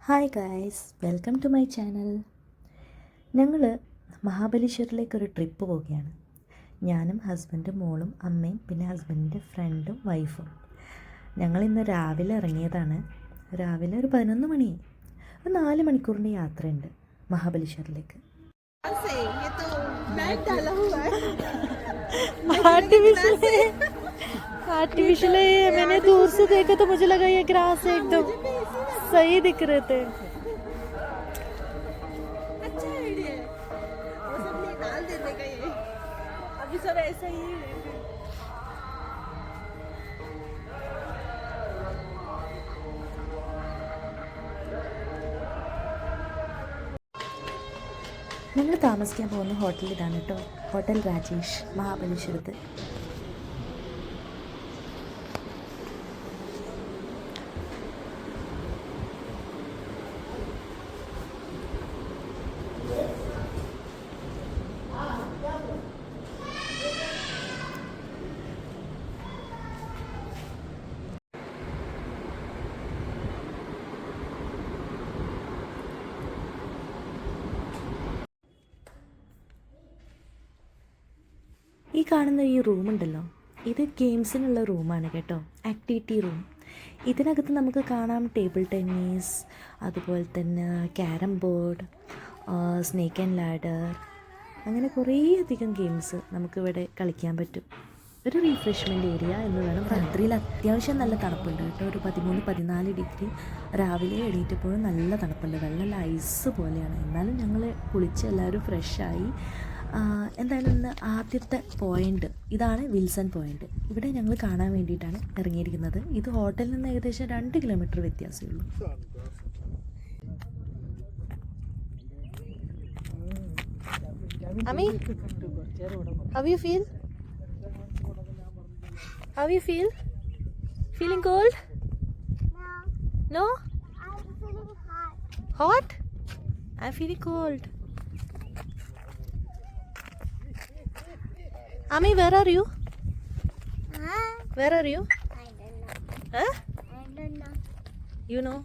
Hi guys, welcome to my channel. ഞങ്ങൾ മഹാബലേശ്വറിലേക്കൊരു trip പോവുകയാണ്. ഞാനും ഹസ്ബൻഡും മോളും അമ്മയും പിന്നെ ഹസ്ബൻഡിൻ്റെ ഫ്രണ്ടും വൈഫും. ഞങ്ങളിന്ന് രാവിലെ ഇറങ്ങിയതാണ്. രാവിലെ ഒരു 11 മണി, ഒരു 4 മണിക്കൂറിൻ്റെ യാത്രയുണ്ട് മഹാബലേശ്വറിലേക്ക്. आर्टिफिशियल है। मैंने दूर से देखा तो मुझे लगा ये ग्रास है, एकदम सही दिख रहे थे. अच्छा आइडिया है, वो सब नहीं डाल देने का ये अभी सब ऐसा ही है. ഞങ്ങൾ താമസിക്കാൻ പോകുന്ന ഹോട്ടൽ ഇതാണ് കേട്ടോ, ഹോട്ടൽ രാജേഷ്, മഹാബലേശ്വരത്ത്. ഈ കാണുന്ന ഈ റൂമുണ്ടല്ലോ, ഇത് ഗെയിംസിനുള്ള റൂമാണ് കേട്ടോ, ആക്ടിവിറ്റി റൂം. ഇതിനകത്ത് നമുക്ക് കാണാം ടേബിൾ ടെന്നീസ്, അതുപോലെ തന്നെ carrom board, snake and ladder, അങ്ങനെ കുറേയധികം ഗെയിംസ് നമുക്കിവിടെ കളിക്കാൻ പറ്റും. ഒരു റീഫ്രഷ്മെൻറ്റ് ഏരിയ എന്ന് വേണം. രാത്രിയിൽ അത്യാവശ്യം നല്ല തണുപ്പുണ്ട് കേട്ടോ, ഒരു 13-14 ഡിഗ്രി. രാവിലെ എണീറ്റപ്പോഴും നല്ല തണുപ്പുണ്ട്, വെള്ളം ഐസ് പോലെയാണ്. എന്നാലും ഞങ്ങൾ കുളിച്ച് എല്ലാവരും ഫ്രഷായി. എന്തായാലും ഇന്ന് ആദ്യത്തെ പോയിൻ്റ് ഇതാണ്, വിൽസൺ പോയിൻ്റ്. ഇവിടെ ഞങ്ങൾ കാണാൻ വേണ്ടിയിട്ടാണ് ഇറങ്ങിയിരിക്കുന്നത്. ഇത് ഹോട്ടലിൽ നിന്ന് ഏകദേശം 2 കിലോമീറ്റർ വ്യത്യാസമേ ഉള്ളൂ. Ami, how you feel? How you feel? Feeling cold? No. No? I'm feeling hot. Hot? I'm feeling cold. Ami, where are you? Where are you? I don't know. Huh? I don't know. You know?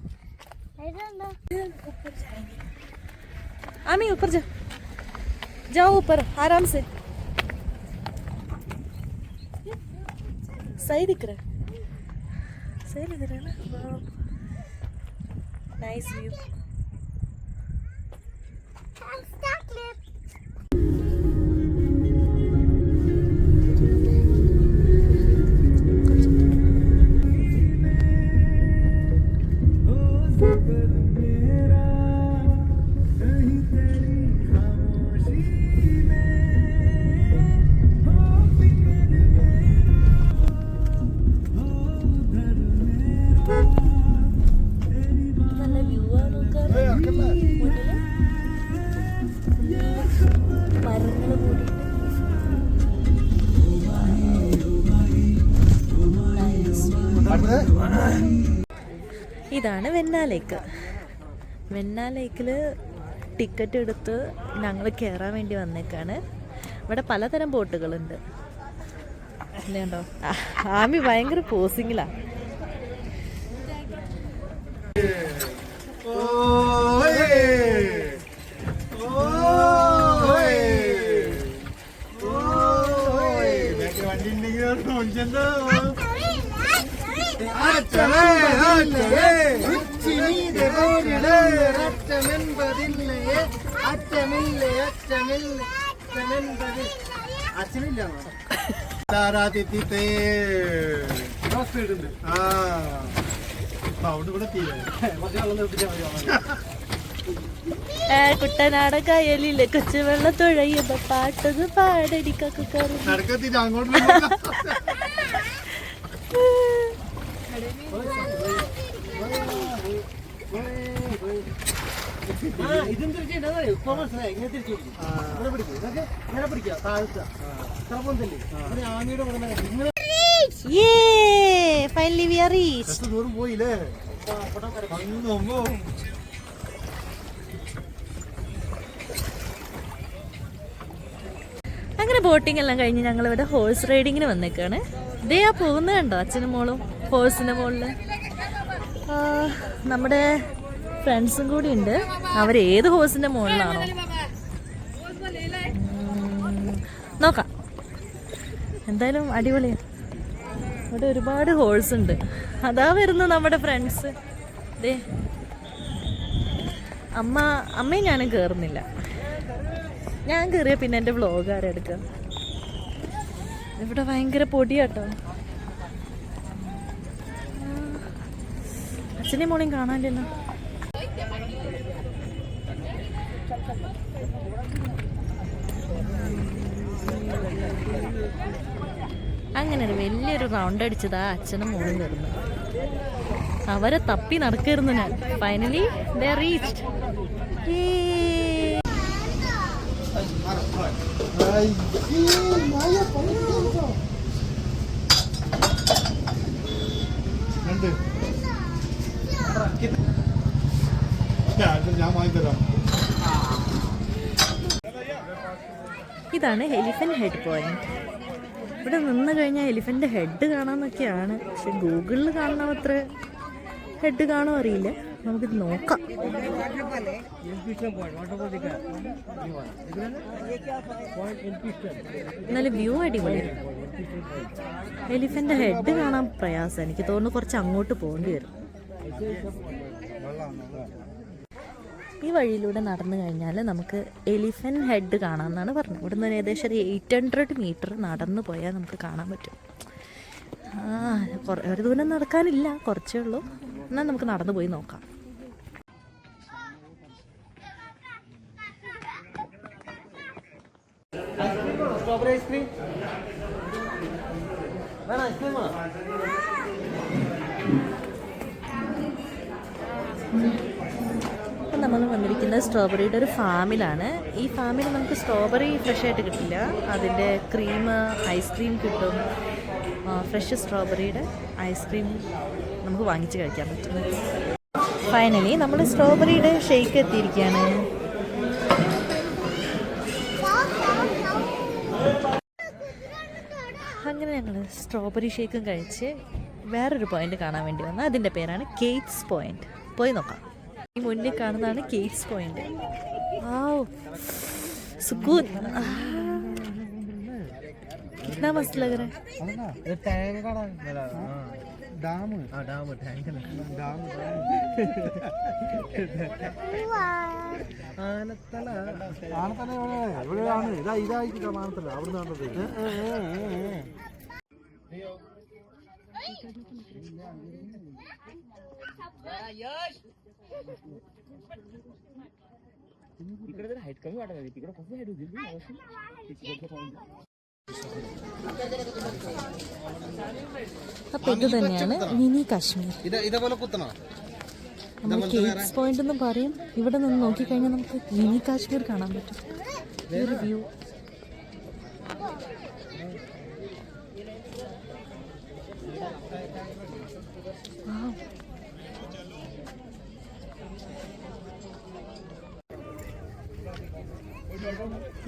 I don't know. Ami, ऊपर जा. जाओ ऊपर आराम से. सही दिख रहा है, सही दिख रहा है ना. Nice view. I'm stuck lip. നല്ല വ്യൂ ആണ്. മരങ്ങൾ കൂടിയിട്ട് ഇതാണ് വെണ്ണ ലേക്ക്. വെണ്ണ ലേക്കിൽ ടിക്കറ്റ് എടുത്ത് ഞങ്ങൾ കയറാൻ വേണ്ടി വന്നേക്കാണ്. ഇവിടെ പലതരം ബോട്ടുകളുണ്ട്. അല്ലേണ്ടോ, ആമി ഭയങ്കര പോസിങ്ങിലാണ്. കുട്ടനാടൻ കായലിലെ കൊച്ചുവെള്ളം തുഴയുമ്പോ പാട്ടത് പാടടിക്കാറ്. Finally we are reached. അങ്ങനെ ബോട്ടിംഗ് എല്ലാം കഴിഞ്ഞ് ഞങ്ങളിവിടെ ഹോഴ്സ് റൈഡിങ്ങിന് വന്നേക്കാണ്. ഇതേ ആ പോകുന്നത് കണ്ടോ, അച്ഛനും മോളും ഹോഴ്സിൻ്റെ മുകളിൽ. നമ്മുടെ ഫ്രണ്ട്സും കൂടി ഉണ്ട്. അവരേത് ഹോഴ്സിന്റെ മുകളിലാണോ നോക്കാം. എന്തായാലും അടിപൊളിയാണ്. ഇവിടെ ഒരുപാട് ഹോഴ്സ് ഉണ്ട്. അതാ വരുന്നു നമ്മുടെ ഫ്രണ്ട്സ്. ദേ അമ്മയും ഞാനും കയറുന്നില്ല. ഞാൻ കയറിയ പിന്നെ എൻ്റെ വ്ലോഗ് ആരെടുക്കുക. ഇവിടെ ഭയങ്കര പൊടിയാട്ടോ. അച്ഛനെയും മോളെയും കാണാനില്ലല്ലോ. അങ്ങനെ ഒരു വലിയൊരു റൗണ്ട് അടിച്ചതാ അച്ഛനും മോളും കയറുന്നു. അവരെ തപ്പി നടക്കായിരുന്നു ഞാൻ. ഫൈനലി ദേ റീച്ച്ഡ്. ഇതാണ് എലിഫന്റ് ഹെഡ് പോയിന്റ്. ഇവിടെ നിന്ന് കഴിഞ്ഞാൽ എലിഫന്റ് ഹെഡ് കാണാമെന്നൊക്കെയാണ്. പക്ഷെ ഗൂഗിളിൽ കാണുന്ന അത്ര ഹെഡ് കാണുമോ അറിയില്ല. നമുക്കിത് നോക്കാം. എന്നാലും വ്യൂ അടിപൊളിയാണ്. എലിഫന്റ് ഹെഡ് കാണാൻ പ്രയാസം. എനിക്ക് തോന്നുന്നു കുറച്ച് അങ്ങോട്ട് പോകേണ്ടി വരും. ഈ വഴിയിലൂടെ നടന്നു കഴിഞ്ഞാൽ നമുക്ക് എലിഫന്റ് ഹെഡ് കാണാമെന്നാണ് പറഞ്ഞത്. ഇവിടെ നിന്ന് ഏകദേശം ഒരു 800 മീറ്റർ നടന്നു പോയാൽ നമുക്ക് കാണാൻ പറ്റും. ഒരു ദൂരം നടക്കാനില്ല, കുറച്ചേ ഉള്ളൂ. എന്നാൽ നമുക്ക് നടന്നു പോയി നോക്കാം. നമ്മൾ വന്നിരിക്കുന്നത് സ്ട്രോബെറിയുടെ ഒരു ഫാമിലാണ്. ഈ ഫാമിൽ നമുക്ക് സ്ട്രോബെറി ഫ്രഷ് ആയിട്ട് കിട്ടില്ല. അതിൻ്റെ ക്രീം ഐസ്ക്രീം കിട്ടും. ഫ്രഷ് സ്ട്രോബെറിയുടെ ഐസ്ക്രീം നമുക്ക് വാങ്ങിച്ച് കഴിക്കാൻ പറ്റും. ഫൈനലി നമ്മൾ സ്ട്രോബെറിയുടെ ഷേക്ക് എത്തിയിരിക്കുകയാണ്. അങ്ങനെ ഞങ്ങൾ സ്ട്രോബെറി ഷേക്കും കഴിച്ച് വേറൊരു പോയിന്റ് കാണാൻ വേണ്ടി വന്നു. അതിൻ്റെ പേരാണ് കേറ്റ്സ് പോയിന്റ്. പോയി നോക്കാം. ഈ മുന്നിൽ കാണുന്നതാണ് കേറ്റ്സ് പോയിന്റ്. സുക്കൂൻ. कितना मस्त लग रहा है. इकडे हाईट कमी वाटत आहे. तिकडे कसं हाईट होती അപ്പോൾ ഇത് തന്നെയാണ് മിനി കാശ്മീർ. നമ്മൾ കേറ്റ്സ് പോയിന്റ് എന്നും പറയും. ഇവിടെ നിന്ന് നോക്കിക്കഴിഞ്ഞാൽ നമുക്ക് മിനി കാശ്മീർ കാണാൻ പറ്റും. ഒരു വ്യൂ.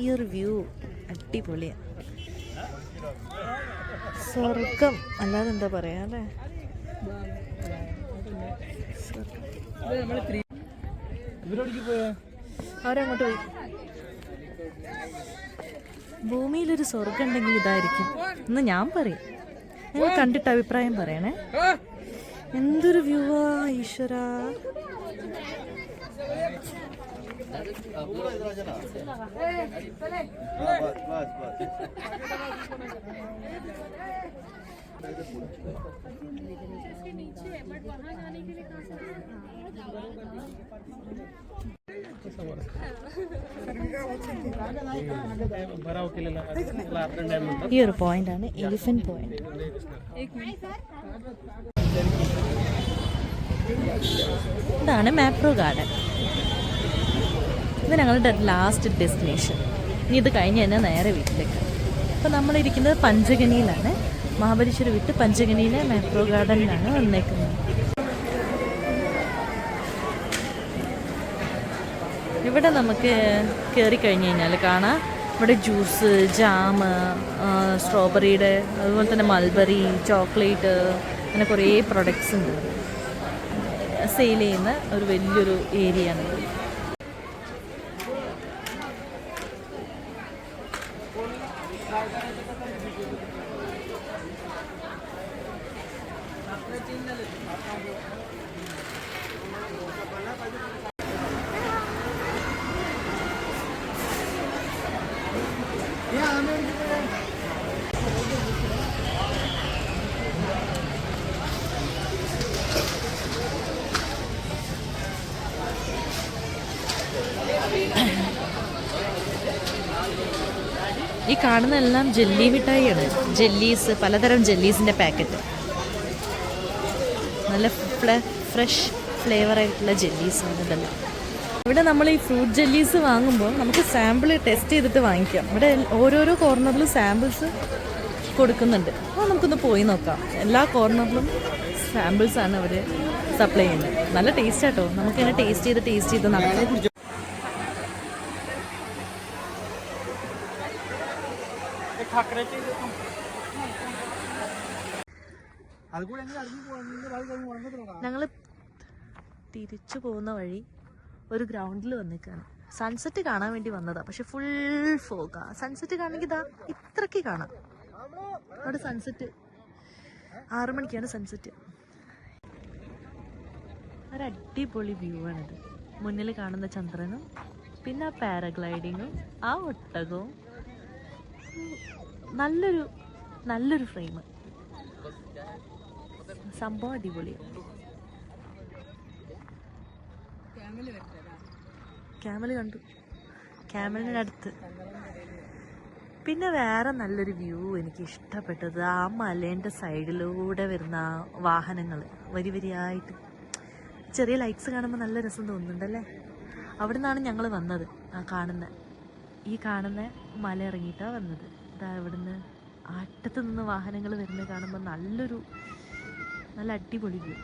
ഈ ഒരു വ്യൂ അടിപൊളിയാണ്. സ്വർഗം അല്ലാതെ എന്താ പറയാ അല്ലേ. അവരങ്ങോട്ട് പോയി. ഭൂമിയിലൊരു സ്വർഗം ഉണ്ടെങ്കിൽ ഇതായിരിക്കും എന്ന് ഞാൻ പറയും. നിങ്ങൾ കണ്ടിട്ട് അഭിപ്രായം പറയണേ. എന്തൊരു വ്യൂവാ ഈശ്വര. ഈ ഒരു പോയിന്റാണ് എലിഫന്റ് പോയിന്റ്. ഇതാണ് മാപ്രോ ഗാർഡൻ. ഇത് ഞങ്ങളുടെ ലാസ്റ്റ് ഡെസ്റ്റിനേഷൻ. ഇനി ഇത് കഴിഞ്ഞ് തന്നെ നേരെ വീട്ടിലേക്ക്. അപ്പോൾ നമ്മളിരിക്കുന്നത് പഞ്ചഗനിയിലാണ്. മഹാബലേശ്വർ വിട്ട് പഞ്ചഗനിയിലെ മാപ്രോ ഗാർഡനിലാണ് വന്നേക്കുന്നത്. ഇവിടെ നമുക്ക് കയറി കഴിഞ്ഞ് കഴിഞ്ഞാൽ കാണാം. ഇവിടെ ജ്യൂസ്, ജാം, സ്ട്രോബെറിയുടെ, അതുപോലെ തന്നെ മൾബറി, ചോക്ലേറ്റ്, അങ്ങനെ കുറേ പ്രൊഡക്ട്സ് ഉണ്ട്. സെയിൽ ചെയ്യുന്ന ഒരു വലിയൊരു ഏരിയ ആണ്. ഈ കാണുന്നതെല്ലാം ജെല്ലി മിഠായിയാണ്. ജെല്ലീസ്, പലതരം ജെല്ലീസിൻ്റെ പാക്കറ്റ്. നല്ല ഫ്രഷ് ഫ്ലേവറായിട്ടുള്ള ജെല്ലീസാണ് ഇതെല്ലാം. ഇവിടെ നമ്മൾ ഈ ഫ്രൂട്ട് ജെല്ലീസ് വാങ്ങുമ്പോൾ നമുക്ക് സാമ്പിൾ ടെസ്റ്റ് ചെയ്തിട്ട് വാങ്ങിക്കാം. ഇവിടെ ഓരോരോ കോർണറിലും സാമ്പിൾസ് കൊടുക്കുന്നുണ്ട്. അപ്പോൾ നമുക്കൊന്ന് പോയി നോക്കാം. എല്ലാ കോർണറിലും സാമ്പിൾസാണ് അവർ സപ്ലൈ ചെയ്യുന്നത്. നല്ല ടേസ്റ്റ് ആട്ടോ. നമുക്കിങ്ങനെ ടേസ്റ്റ് ചെയ്ത് നടക്കാം. ഞങ്ങൾ തിരിച്ചു പോകുന്ന വഴി ഒരു ഗ്രൗണ്ടിൽ വന്നിക്കാണ്. സൺസെറ്റ് കാണാൻ വേണ്ടി വന്നതാണ്. പക്ഷെ ഫുൾ ഫോഗാ. സൺസെറ്റ് കാണണമെങ്കിൽ ഇതാ ഇത്രയ്ക്ക് കാണാം. അവിടെ സൺസെറ്റ് 6 മണിക്കാണ് സൺസെറ്റ്. ഒരു അടിപൊളി വ്യൂ ആണിത്. മുന്നിൽ കാണുന്ന ചന്ദ്രനും പിന്നെ ആ പാരഗ്ലൈഡിങ്ങും ആ ഒട്ടകവും. നല്ലൊരു ഫ്രെയിം. സംഭവം അടിപൊളിയാണ്. ക്യാമൽ കണ്ടു. ക്യാമലിൻ്റെ അടുത്ത് പിന്നെ വേറെ നല്ലൊരു വ്യൂ എനിക്ക് ഇഷ്ടപ്പെട്ടത് ആ മലേൻ്റെ സൈഡിലൂടെ വരുന്ന ആ വാഹനങ്ങൾ വരിയായിട്ട് ചെറിയ ലൈറ്റ്സ് കാണുമ്പോൾ നല്ല രസം തോന്നുന്നുണ്ടല്ലേ. അവിടെ നിന്നാണ് ഞങ്ങൾ വന്നത്. ഈ കാണുന്ന മല ഇറങ്ങിയിട്ടാണ് വന്നത്. ഇതാ ഇവിടുന്ന് അറ്റത്ത് നിന്ന് വാഹനങ്ങൾ വരുന്നത് കാണുമ്പോൾ നല്ല അടിപൊളി വ്യൂ.